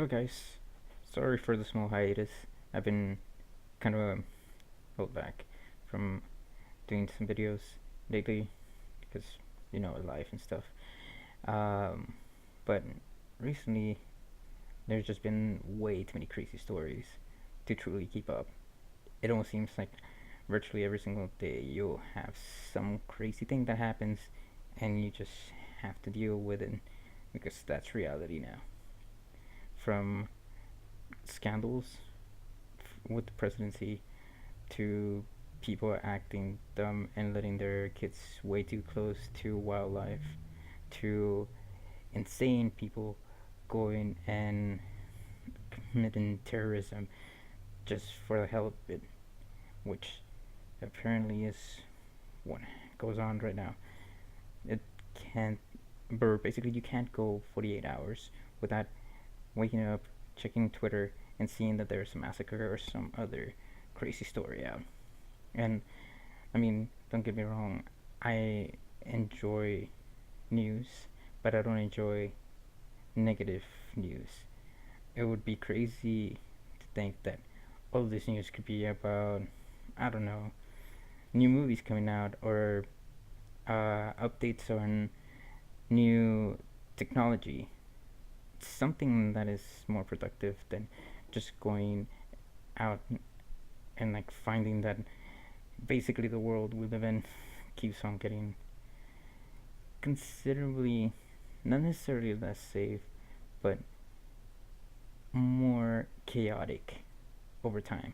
Hello, guys. Sorry for the small hiatus. I've been kind of held back from doing some videos lately because life and stuff. Um, but recently, there's just been way too many crazy stories to truly keep up. It almost seems like virtually every single day you'll have some crazy thing that happens, and you just have to deal with it because that's reality now. From scandals with the presidency to people acting dumb and letting their kids way too close to wildlife to insane people going and committing terrorism just for the hell of it, which apparently is what goes on right now. It can't, but basically, you can't go 48 hours without waking up, checking Twitter, and seeing that there's a massacre or some other crazy story out. And I mean, don't get me wrong, I enjoy news, but I don't enjoy negative news. It would be crazy to think that all this news could be about, I don't know, new movies coming out or updates on new technology. Something that is more productive than just going out and like finding that basically the world we live in keeps on getting considerably, not necessarily less safe, but more chaotic over time.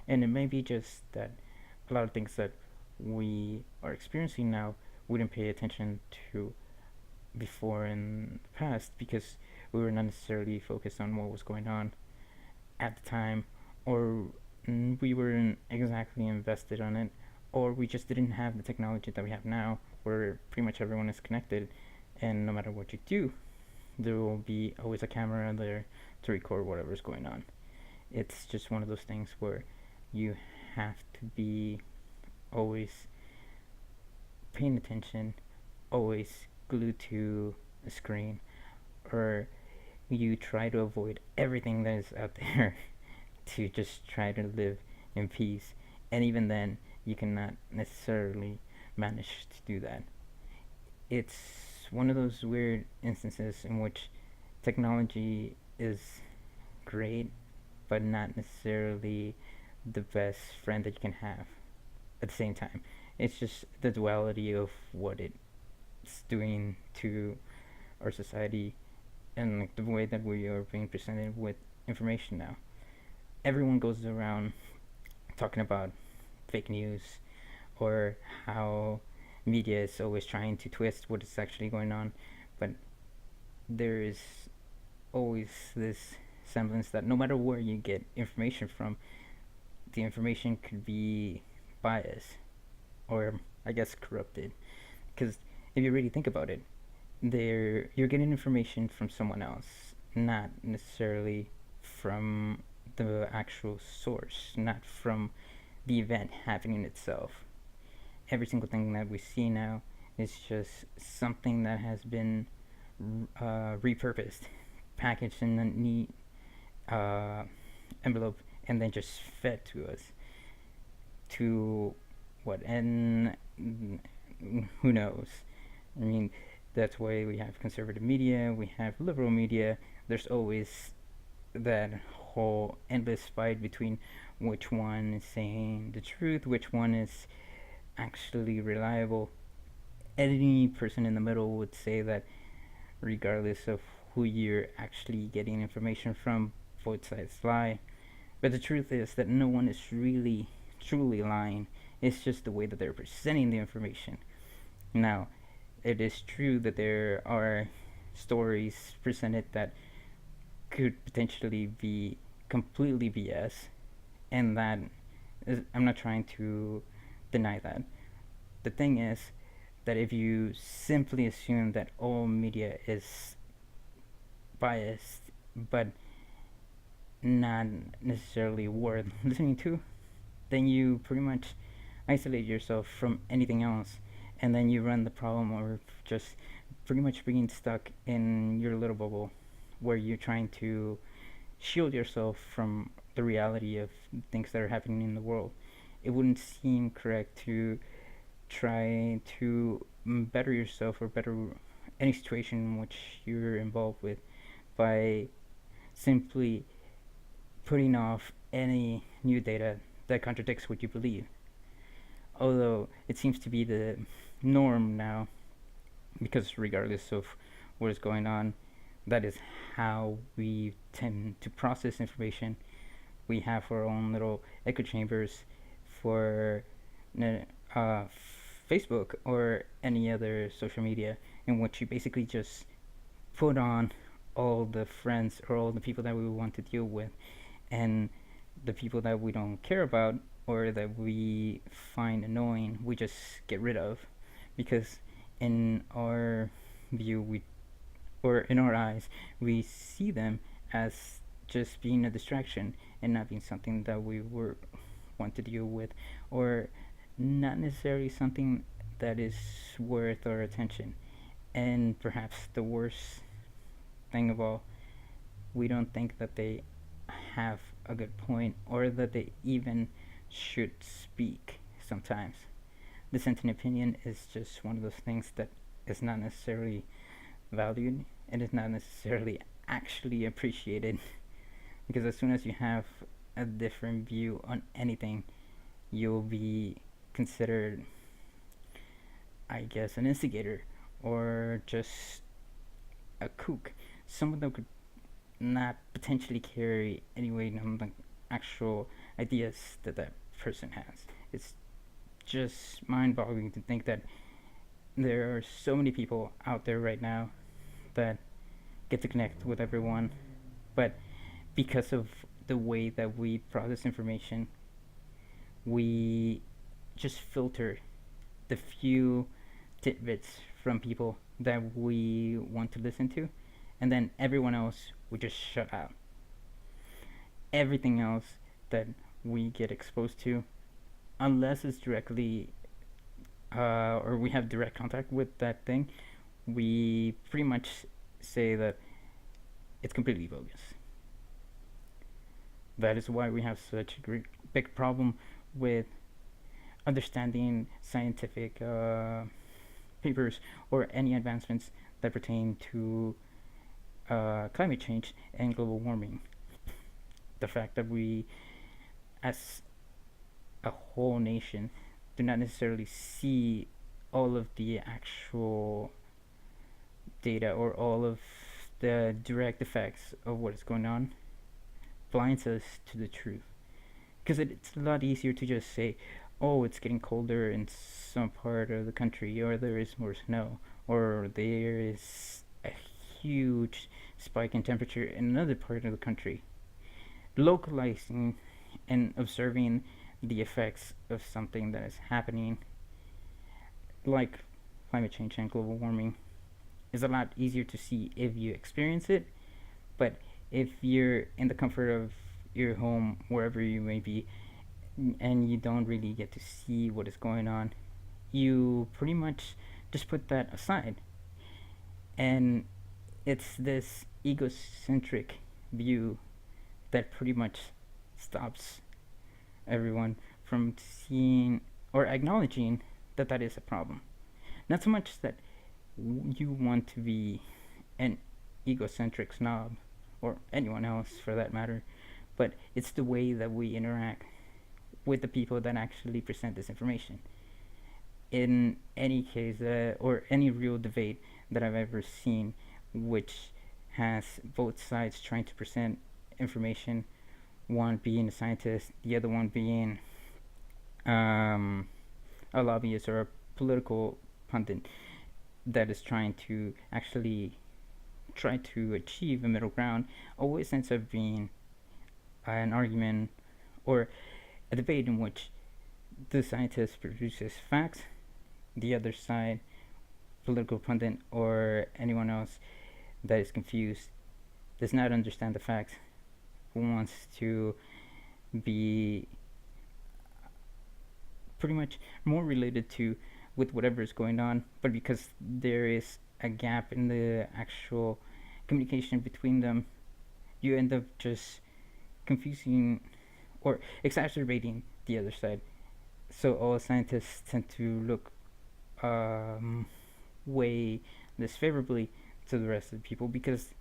And it may be just that a lot of things that we are experiencing now we didn't pay attention to before in the past because we were not necessarily focused on what was going on at the time, or we weren't exactly invested on it, or we just didn't have the technology that we have now, where pretty much everyone is connected, and no matter what you do, there will be always a camera there to record whatever's going on. It's just one of those things where you have to be always paying attention, always glued to a screen, or you try to avoid everything that is out there to just try to live in peace. And even then, you cannot necessarily manage to do that. It's one of those weird instances in which technology is great, but not necessarily the best friend that you can have at the same time. It's just the duality of what it's doing to our society and like the way that we are being presented with information now. Everyone goes around talking about fake news or how media is always trying to twist what is actually going on, but there is always this semblance that no matter where you get information from, the information could be biased or I guess corrupted. Because if you really think about it, you're getting information from someone else, not necessarily from the actual source, not from the event happening itself. Every single thing that we see now is just something that has been repurposed, packaged in a neat uh, envelope, and then just fed to us. To what? And who knows? I mean, that's why we have conservative media, we have liberal media. There's always that whole endless fight between which one is saying the truth, which one is actually reliable. Any person in the middle would say that, regardless of who you're actually getting information from, both sides lie. But the truth is that no one is really truly lying. It's just the way that they're presenting the information. Now, it is true that there are stories presented that could potentially be completely BS, and that I'm not trying to deny that. The thing is that if you simply assume that all media is biased, but not necessarily worth listening to, then you pretty much isolate yourself from anything else, and then you run the problem of just pretty much being stuck in your little bubble where you're trying to shield yourself from the reality of things that are happening in the world. It wouldn't seem correct to try to better yourself or better any situation in which you're involved with by simply putting off any new data that contradicts what you believe. Although it seems to be the norm now, because regardless of what is going on, that is how we tend to process information. We have our own little echo chambers for uh, Facebook or any other social media, in which you basically just put on all the friends or all the people that we want to deal with, and the people that we don't care about or that we find annoying, we just get rid of, because in our view, we or in our eyes, we see them as just being a distraction and not being something that we were want to deal with, or not necessarily something that is worth our attention. And perhaps the worst thing of all, we don't think that they have a good point or that they even should speak sometimes. Dissenting opinion is just one of those things that is not necessarily valued and is not necessarily actually appreciated, because as soon as you have a different view on anything, you'll be considered, I guess, an instigator or just a kook, someone that could not potentially carry any weight on the actual ideas that that person has. It's just mind-boggling to think that there are so many people out there right now that get to connect with everyone, but because of the way that we process information, we just filter the few tidbits from people that we want to listen to, and then everyone else we just shut out. Everything else that we get exposed to, unless it's directly or we have direct contact with that thing, we pretty much say that it's completely bogus. That is why we have such a big problem with understanding scientific papers or any advancements that pertain to climate change and global warming. The fact that we, as a whole nation, do not necessarily see all of the actual data or all of the direct effects of what is going on blinds us to the truth. Because it's a lot easier to just say, oh, it's getting colder in some part of the country, or there is more snow, or there is a huge spike in temperature in another part of the country. Localizing and observing the effects of something that is happening, like climate change and global warming, is a lot easier to see if you experience it. But if you're in the comfort of your home, wherever you may be, and you don't really get to see what is going on, you pretty much just put that aside. And it's this egocentric view that pretty much stops everyone from seeing or acknowledging that that is a problem. Not so much that you want to be an egocentric snob, or anyone else for that matter, but it's the way that we interact with the people that actually present this information. In any case, or any real debate that I've ever seen, which has both sides trying to present information, one being a scientist, the other one being a lobbyist or a political pundit that is trying to actually try to achieve a middle ground, always ends up being an argument or a debate in which the scientist produces facts, the other side, political pundit or anyone else that is confused, does not understand the facts, who wants to be pretty much more related to with whatever is going on, but because there is a gap in the actual communication between them, you end up just confusing or exacerbating the other side. So all scientists tend to look um, way less favorably to the rest of the people because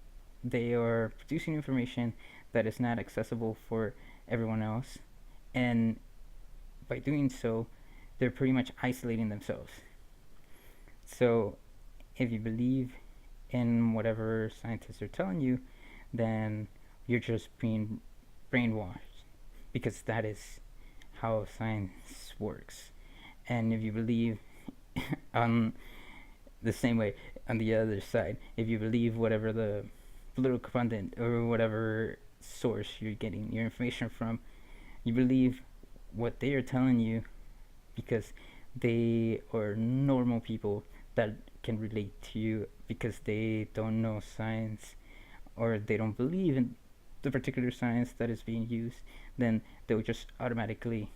they are producing information that is not accessible for everyone else, and by doing so, they're pretty much isolating themselves. So if you believe in whatever scientists are telling you, then you're just being brainwashed because that is how science works. And if you believe on the same way on the other side, if you believe whatever the political pundit or whatever source you're getting your information from, you believe what they are telling you because they are normal people that can relate to you because they don't know science or they don't believe in the particular science that is being used, then they'll just automatically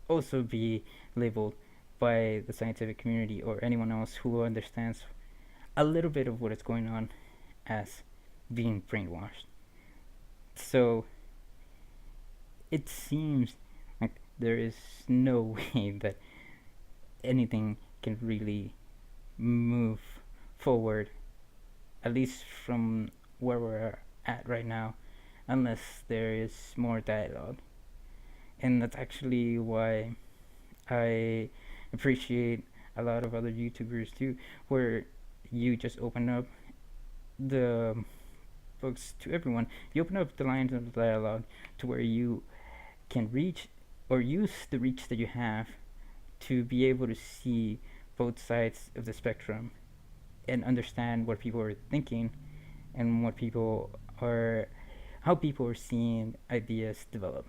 also be labeled by the scientific community or anyone else who understands a little bit of what is going on as being brainwashed. So it seems like there is no way that anything can really move forward, at least from where we're at right now, unless there is more dialogue. And that's actually why I appreciate a lot of other YouTubers too, where you just open up the books to everyone. You open up the lines of the dialogue to where you can reach or use the reach that you have to be able to see both sides of the spectrum and understand what people are thinking and what people are how people are seeing ideas develop.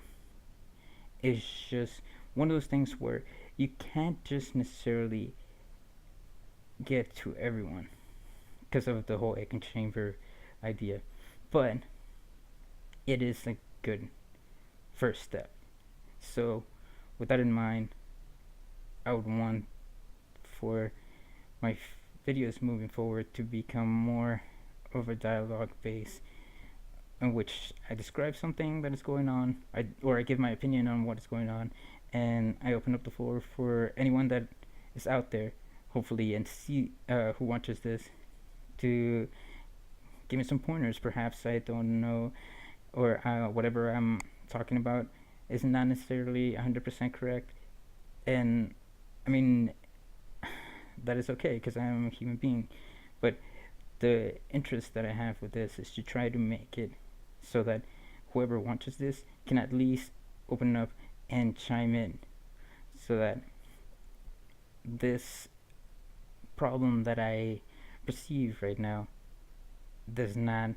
It's just one of those things where you can't just necessarily get to everyone because of the whole echo chamber idea, but it is a good first step. So, with that in mind, I would want for my videos moving forward to become more of a dialogue base in which I describe something that is going on, or I give my opinion on what is going on, and I open up the floor for anyone that is out there, hopefully, and see who watches this to give me some pointers. Perhaps I don't know, or whatever I'm talking about is not necessarily 100% correct, and I mean that is okay because I am a human being, but the interest that I have with this is to try to make it so that whoever watches this can at least open up and chime in so that this problem that I perceive right now does not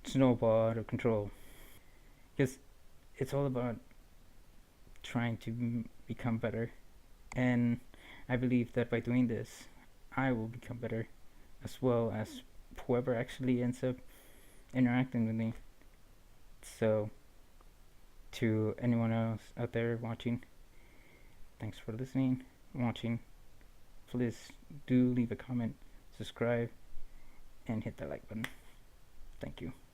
snowball out of control. Because it's all about trying to become better. And I believe that by doing this, I will become better as well as whoever actually ends up interacting with me. So, to anyone else out there watching, thanks for listening, watching. Please do leave a comment, subscribe, and hit that like button. Thank you.